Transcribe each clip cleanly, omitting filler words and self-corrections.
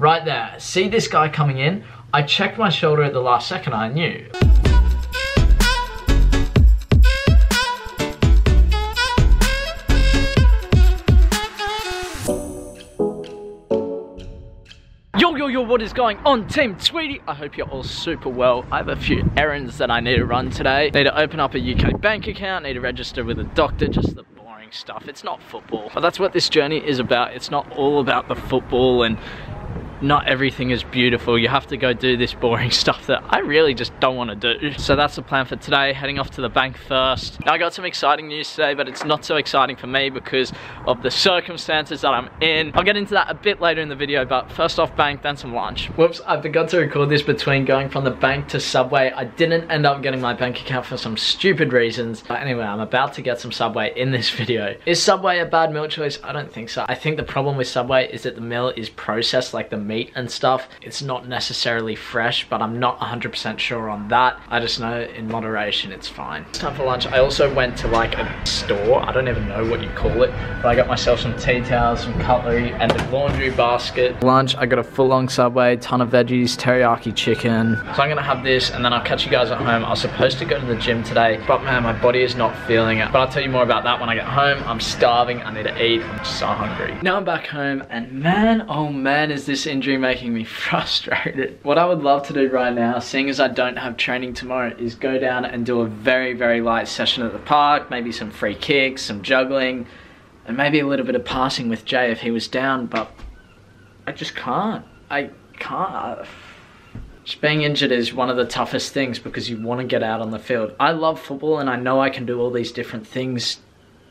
Right there, see this guy coming in? I checked my shoulder at the last second, I knew. Yo, what is going on, Team Tweety? I hope you're all super well. I have a few errands that I need to run today. Need to open up a UK bank account, need to register with a doctor, just the boring stuff. It's not football, but that's what this journey is about. It's not all about the football, and not everything is beautiful. You have to go do this boring stuff that I really just don't want to do. So that's the plan for today, heading off to the bank first. Now, I got some exciting news today, but it's not so exciting for me because of the circumstances that I'm in. I'll get into that a bit later in the video, but first off bank, then some lunch. Whoops, I forgot to record this between going from the bank to Subway. I didn't end up getting my bank account for some stupid reasons. But anyway, I'm about to get some Subway in this video. Is Subway a bad meal choice? I don't think so. I think the problem with Subway is that the meal is processed, like the meat and stuff. It's not necessarily fresh, but I'm not 100% sure on that. I just know in moderation it's fine. It's time for lunch. I also went to like a store, I don't even know what you call it, but I got myself some tea towels, some cutlery, and a laundry basket. Lunch, I got a full-on Subway, ton of veggies, teriyaki chicken. So I'm gonna have this, and then I'll catch you guys at home. I was supposed to go to the gym today, but man, my body is not feeling it. But I'll tell you more about that when I get home. I'm starving, I need to eat, I'm so hungry. Now I'm back home, and man, oh man, is this injury making me frustrated. What I would love to do right now, seeing as I don't have training tomorrow, is go down and do a very, very light session at the park, maybe some free kicks, some juggling, and maybe a little bit of passing with Jay if he was down, but I just can't. I can't. Just being injured is one of the toughest things because you want to get out on the field. I love football and I know I can do all these different things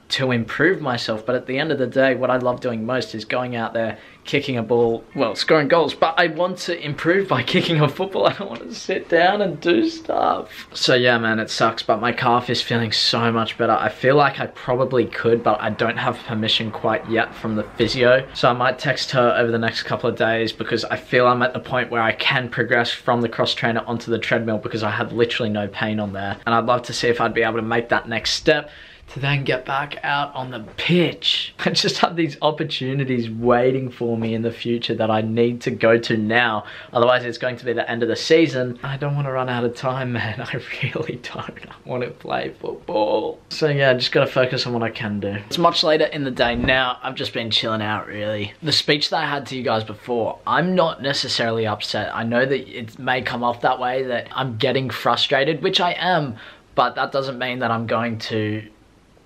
to improve myself, but at the end of the day, what I love doing most is going out there, kicking a ball, well, scoring goals, but I want to improve by kicking a football. I don't want to sit down and do stuff. So yeah, man, it sucks, but my calf is feeling so much better. I feel like I probably could, but I don't have permission quite yet from the physio. So I might text her over the next couple of days because I feel I'm at the point where I can progress from the cross trainer onto the treadmill because I had literally no pain on there. And I'd love to see if I'd be able to make that next step to then get back out on the pitch. I just have these opportunities waiting for me in the future that I need to go to now. Otherwise, it's going to be the end of the season. I don't want to run out of time, man. I really don't. I want to play football. So yeah, I just got to focus on what I can do. It's much later in the day now. I've just been chilling out, really. The speech that I had to you guys before, I'm not necessarily upset. I know that it may come off that way, that I'm getting frustrated, which I am, but that doesn't mean that I'm going to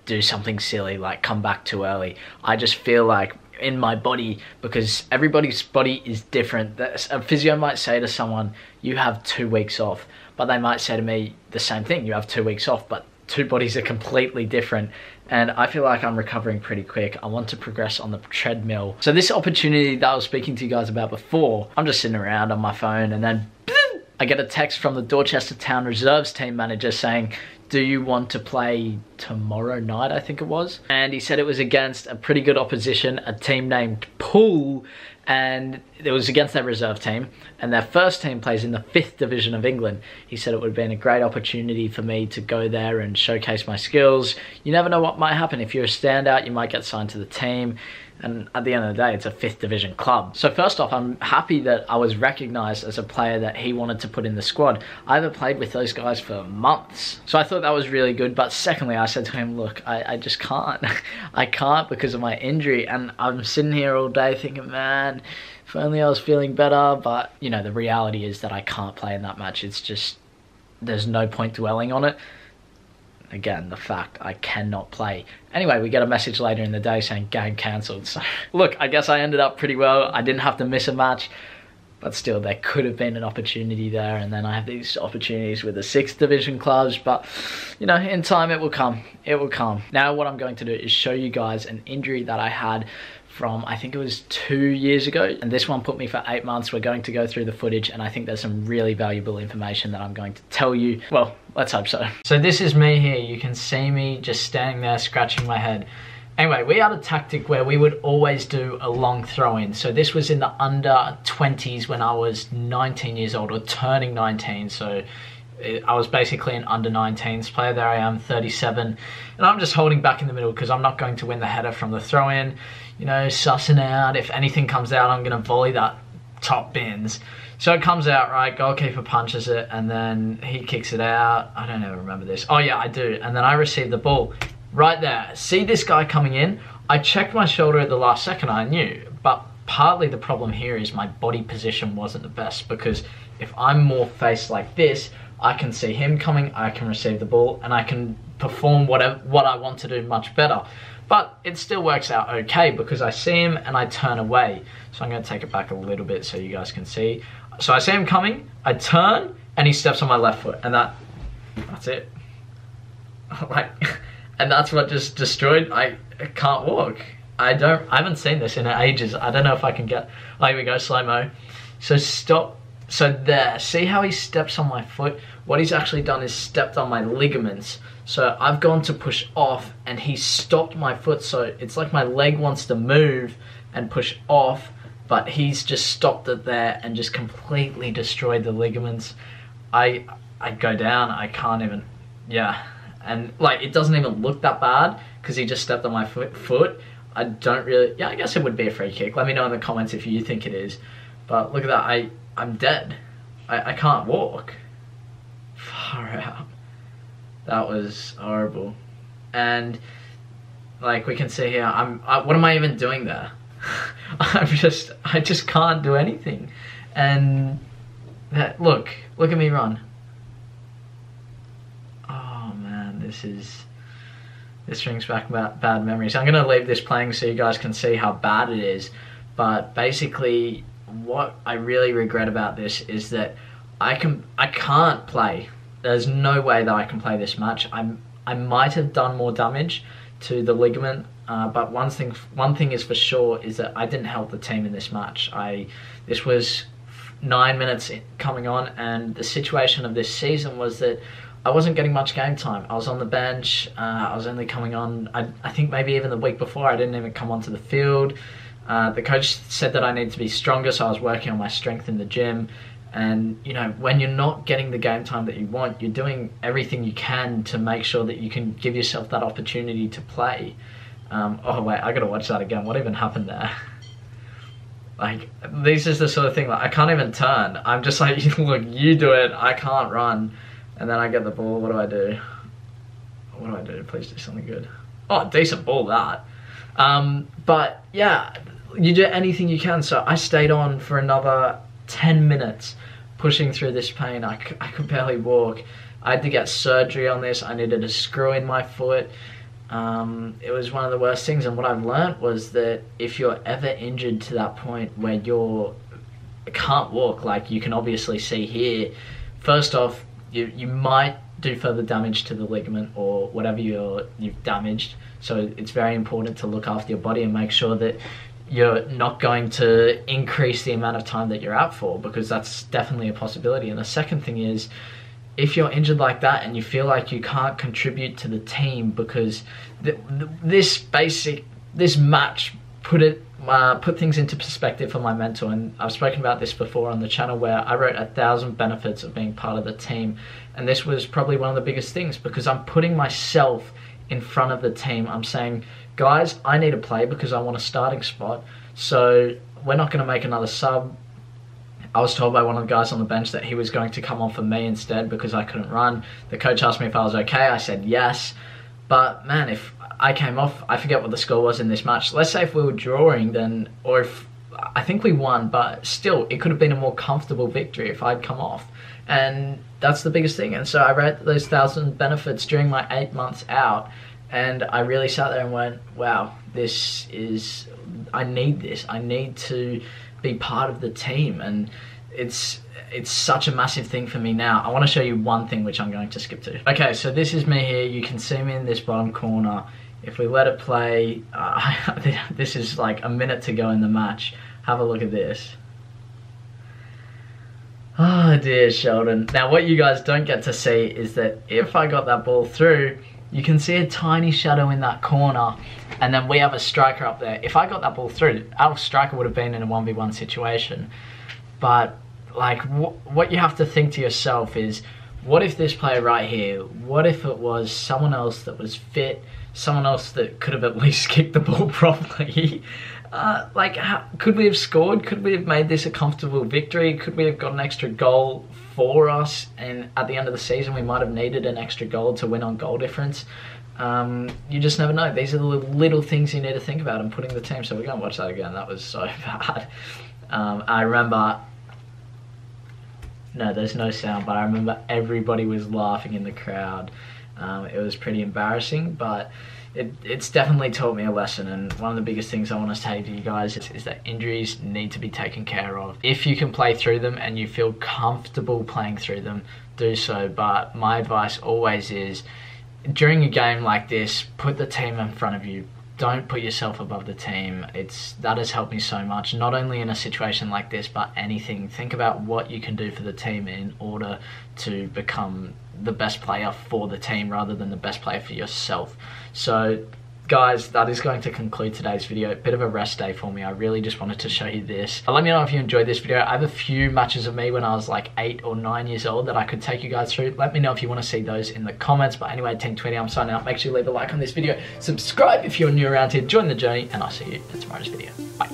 do something silly like come back too early. I just feel like in my body, because everybody's body is different. A physio might say to someone, you have 2 weeks off, but they might say to me the same thing, you have 2 weeks off, but two bodies are completely different. And I feel like I'm recovering pretty quick. I want to progress on the treadmill. So this opportunity that I was speaking to you guys about before, I'm just sitting around on my phone and then I get a text from the Dorchester Town Reserves team manager saying, do you want to play tomorrow night, I think it was? And he said it was against a pretty good opposition, a team named Poole, and it was against their reserve team, and their first team plays in the 5th division of England. He said it would have been a great opportunity for me to go there and showcase my skills. You never know what might happen. If you're a standout, you might get signed to the team. And at the end of the day, it's a 5th division club. So first off, I'm happy that I was recognized as a player that he wanted to put in the squad. I haven't played with those guys for months. So I thought that was really good. But secondly, I said to him, look, I just can't. I can't because of my injury. And I'm sitting here all day thinking, man, if only I was feeling better. But, you know, the reality is that I can't play in that match. It's just, there's no point dwelling on it. Again, the fact I cannot play. Anyway, we get a message later in the day saying game cancelled. So look, I guess I ended up pretty well. I didn't have to miss a match, but still there could have been an opportunity there. And then I have these opportunities with the 6th division clubs, but you know, in time it will come. It will come. Now what I'm going to do is show you guys an injury that I had from, I think it was 2 years ago, and this one put me for 8 months. We're going to go through the footage, and I think there's some really valuable information that I'm going to tell you. Well, let's hope so. So this is me here. You can see me just standing there scratching my head. Anyway, we had a tactic where we would always do a long throw in. So this was in the under 20s when I was 19 years old, or turning 19. So I was basically an under 19s player. There I am, 37, and I'm just holding back in the middle because I'm not going to win the header from the throw in. You know, sussing out, if anything comes out, I'm going to volley that top bins. So it comes out, right, goalkeeper punches it, and then he kicks it out. I don't even remember this. Oh yeah, I do. And then I receive the ball right there. See this guy coming in? I checked my shoulder at the last second, I knew, but partly the problem here is my body position wasn't the best, because if I'm more faced like this, I can see him coming, I can receive the ball, and I can perform what I want to do much better. But it still works out okay because I see him and I turn away. So I'm going to take it back a little bit so you guys can see. So I see him coming, I turn, and he steps on my left foot, and that's it. Like, and that's what just destroyed. I can't walk. I haven't seen this in ages. I don't know if I can get, oh, here we go, slow-mo. So stop, so there, see how he steps on my foot? What he's actually done is stepped on my ligaments. So I've gone to push off and he stopped my foot. So it's like my leg wants to move and push off, but he's just stopped it there and just completely destroyed the ligaments. I go down, I can't even, yeah. And like, it doesn't even look that bad because he just stepped on my foot. I don't really, yeah, I guess it would be a free kick. Let me know in the comments if you think it is. But look at that, I'm dead. I can't walk. Far out. That was horrible. And like we can see here, what am I even doing there? I just can't do anything. And that, look at me run. Oh man, this brings back bad memories. I'm gonna leave this playing so you guys can see how bad it is. But basically, what I really regret about this is that I can't play. There's no way that I can play this match. I might have done more damage to the ligament, but one thing is for sure is that I didn't help the team in this match. This was 9 minutes coming on, and the situation of this season was that I wasn't getting much game time. I was on the bench. I was only coming on, I think maybe even the week before, I didn't even come onto the field. The coach said that I need to be stronger, so I was working on my strength in the gym. And you know, when you're not getting the game time that you want, you're doing everything you can to make sure that you can give yourself that opportunity to play. Oh wait, I gotta watch that again. What even happened there? Like, this is the sort of thing, like, I can't even turn. I'm just like, look, you do it, I can't run. And then I get the ball, what do I do? What do I do? Please do something good. Oh, decent ball, that. But yeah, you do anything you can. So I stayed on for another 10 minutes pushing through this pain. I could barely walk. I had to get surgery on this. I needed a screw in my foot. It was one of the worst things, and what I've learned was that if you're ever injured to that point where you can't walk, like you can obviously see here, first off, you might do further damage to the ligament or whatever you've damaged. So it's very important to look after your body and make sure that you're not going to increase the amount of time that you're out for, because that's definitely a possibility. And the second thing is, if you're injured like that and you feel like you can't contribute to the team, because this match put things into perspective for my mental. And I've spoken about this before on the channel, where I wrote 1,000 benefits of being part of the team, and this was probably one of the biggest things, because I'm putting myself in front of the team. I'm saying, guys, I need to play because I want a starting spot, so we're not going to make another sub. I was told by one of the guys on the bench that he was going to come on for me instead because I couldn't run. The coach asked me if I was okay. I said yes. But man, if I came off, I forget what the score was in this match. Let's say if we were drawing, then, or if, I think we won, but still, it could have been a more comfortable victory if I'd come off. And that's the biggest thing. And so I read those 1,000 benefits during my 8 months out, and I really sat there and went, wow, I need this. I need to be part of the team. And it's such a massive thing for me now. I want to show you one thing which I'm going to skip to. Okay, so this is me here. You can see me in this bottom corner. If we let it play, this is like a minute to go in the match. Have a look at this. Oh dear, Sheldon. Now what you guys don't get to see is that if I got that ball through, you can see a tiny shadow in that corner, and then we have a striker up there. If I got that ball through, our striker would have been in a 1v1 situation. But like, what you have to think to yourself is, what if this player right here, what if it was someone else that was fit, someone else that could have at least kicked the ball properly, Could we have scored? Could we have made this a comfortable victory? Could we have got an extra goal for us? And at the end of the season, we might have needed an extra goal to win on goal difference. You just never know. These are the little things you need to think about in putting the team. So we're going to watch that again. That was so bad. I remember... No, there's no sound, but I remember everybody was laughing in the crowd. It was pretty embarrassing, but it's definitely taught me a lesson. And one of the biggest things I want to say to you guys is that injuries need to be taken care of. If you can play through them and you feel comfortable playing through them, do so. But my advice always is, during a game like this, put the team in front of you. Don't put yourself above the team. That has helped me so much, not only in a situation like this, but anything. Think about what you can do for the team in order to become the best player for the team rather than the best player for yourself. So guys, that is going to conclude today's video. Bit of a rest day for me. I really just wanted to show you this. Let me know if you enjoyed this video. I have a few matches of me when I was like 8 or 9 years old that I could take you guys through. Let me know if you want to see those in the comments. But anyway, Team 20, I'm signing out. Make sure you leave a like on this video. Subscribe if you're new around here. Join the journey, and I'll see you in tomorrow's video. Bye.